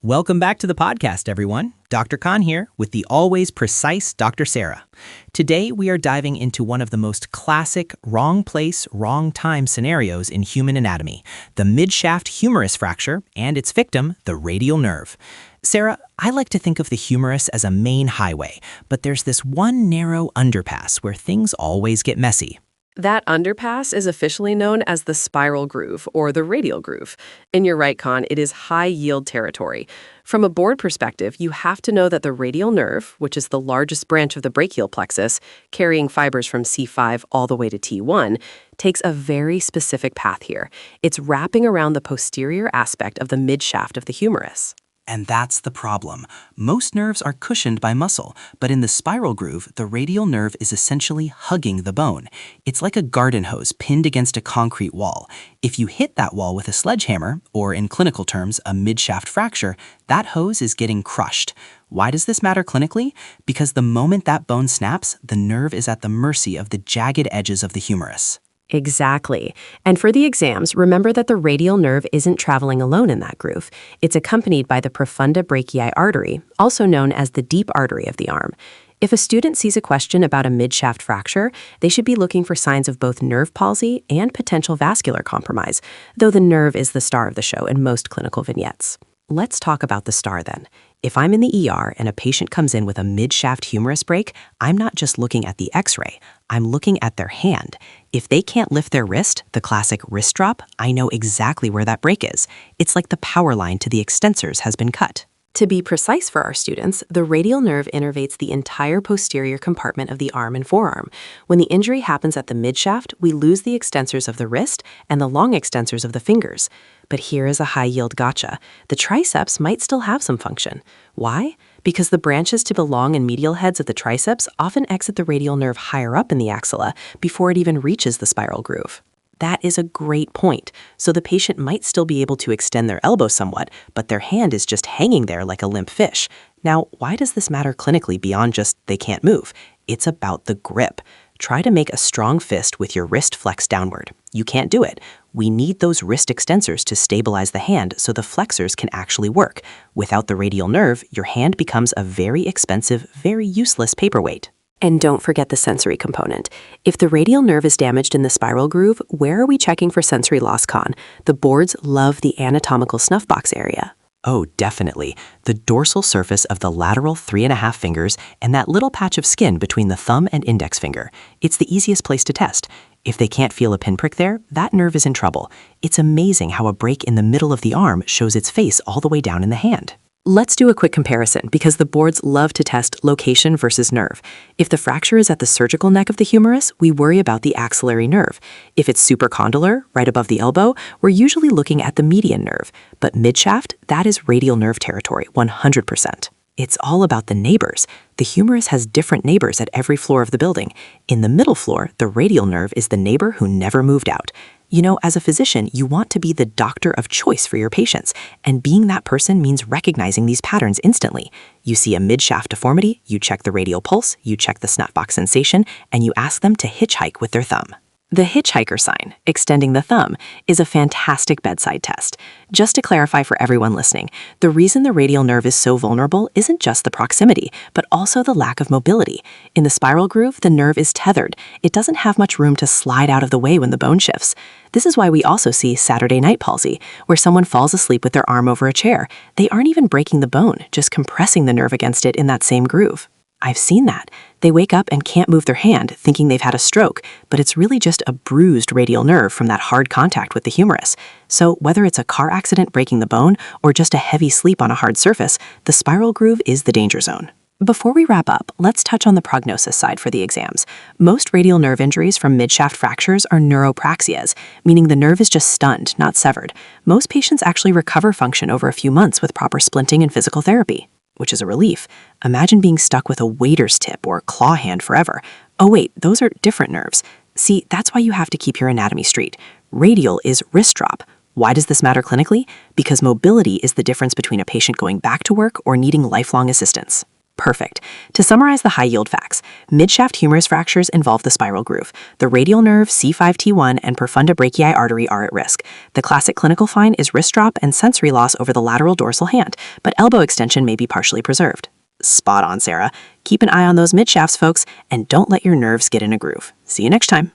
Welcome back to the podcast, everyone. Dr. Khan here with the always precise Dr. Sarah. Today, we are diving into one of the most classic wrong place, wrong time scenarios in human anatomy, the midshaft humerus fracture and its victim, the radial nerve. Sarah, I like to think of the humerus as a main highway, but there's this one narrow underpass where things always get messy. That underpass is officially known as the spiral groove or the radial groove. In your right, Con, it is high-yield territory. From a board perspective, you have to know that the radial nerve, which is the largest branch of the brachial plexus, carrying fibers from C5 all the way to T1, takes a very specific path here. It's wrapping around the posterior aspect of the midshaft of the humerus. And that's the problem. Most nerves are cushioned by muscle, but in the spiral groove, the radial nerve is essentially hugging the bone. It's like a garden hose pinned against a concrete wall. If you hit that wall with a sledgehammer, or in clinical terms, a midshaft fracture, that hose is getting crushed. Why does this matter clinically? Because the moment that bone snaps, the nerve is at the mercy of the jagged edges of the humerus. Exactly. And for the exams, remember that the radial nerve isn't traveling alone in that groove. It's accompanied by the profunda brachii artery, also known as the deep artery of the arm. If a student sees a question about a midshaft fracture, they should be looking for signs of both nerve palsy and potential vascular compromise, though the nerve is the star of the show in most clinical vignettes. Let's talk about the star then. If I'm in the ER and a patient comes in with a midshaft humerus break, I'm not just looking at the x-ray, I'm looking at their hand. If they can't lift their wrist, the classic wrist drop, I know exactly where that break is. It's like the power line to the extensors has been cut. To be precise for our students, the radial nerve innervates the entire posterior compartment of the arm and forearm. When the injury happens at the midshaft, we lose the extensors of the wrist and the long extensors of the fingers. But here is a high-yield gotcha. The triceps might still have some function. Why? Because the branches to the long and medial heads of the triceps often exit the radial nerve higher up in the axilla before it even reaches the spiral groove. That is a great point. So the patient might still be able to extend their elbow somewhat, but their hand is just hanging there like a limp fish. Now, why does this matter clinically beyond just they can't move? It's about the grip. Try to make a strong fist with your wrist flexed downward. You can't do it. We need those wrist extensors to stabilize the hand so the flexors can actually work. Without the radial nerve, your hand becomes a very expensive, very useless paperweight. And don't forget the sensory component. If the radial nerve is damaged in the spiral groove, where are we checking for sensory loss, Con? The boards love the anatomical snuff box area. Oh, definitely. The dorsal surface of the lateral 3.5 fingers and that little patch of skin between the thumb and index finger. It's the easiest place to test. If they can't feel a pinprick there, that nerve is in trouble. It's amazing how a break in the middle of the arm shows its face all the way down in the hand. Let's do a quick comparison because the boards love to test location versus nerve. If the fracture is at the surgical neck of the humerus, we worry about the axillary nerve. If it's supracondylar, right above the elbow, we're usually looking at the median nerve. But midshaft, that is radial nerve territory, 100%. It's all about the neighbors. The humerus has different neighbors at every floor of the building. In the middle floor, the radial nerve is the neighbor who never moved out. You know, as a physician, you want to be the doctor of choice for your patients, and being that person means recognizing these patterns instantly. You see a midshaft deformity, you check the radial pulse, you check the snuff box sensation, and you ask them to hitchhike with their thumb. The hitchhiker sign, extending the thumb, is a fantastic bedside test. Just to clarify for everyone listening, the reason the radial nerve is so vulnerable isn't just the proximity, but also the lack of mobility. In the spiral groove, the nerve is tethered. It doesn't have much room to slide out of the way when the bone shifts. This is why we also see Saturday night palsy, where someone falls asleep with their arm over a chair. They aren't even breaking the bone, just compressing the nerve against it in that same groove. I've seen that. They wake up and can't move their hand, thinking they've had a stroke, but it's really just a bruised radial nerve from that hard contact with the humerus. So whether it's a car accident breaking the bone or just a heavy sleep on a hard surface, the spiral groove is the danger zone. Before we wrap up, let's touch on the prognosis side for the exams. Most radial nerve injuries from midshaft fractures are neuropraxias, meaning the nerve is just stunned, not severed. Most patients actually recover function over a few months with proper splinting and physical therapy, which is a relief. Imagine being stuck with a waiter's tip or claw hand forever. Oh wait, those are different nerves. See, that's why you have to keep your anatomy straight. Radial is wrist drop. Why does this matter clinically? Because mobility is the difference between a patient going back to work or needing lifelong assistance. Perfect. To summarize the high-yield facts, midshaft humerus fractures involve the spiral groove. The radial nerve, C5T1, and profunda brachii artery are at risk. The classic clinical find is wrist drop and sensory loss over the lateral dorsal hand, but elbow extension may be partially preserved. Spot on, Sarah. Keep an eye on those midshafts, folks, and don't let your nerves get in a groove. See you next time.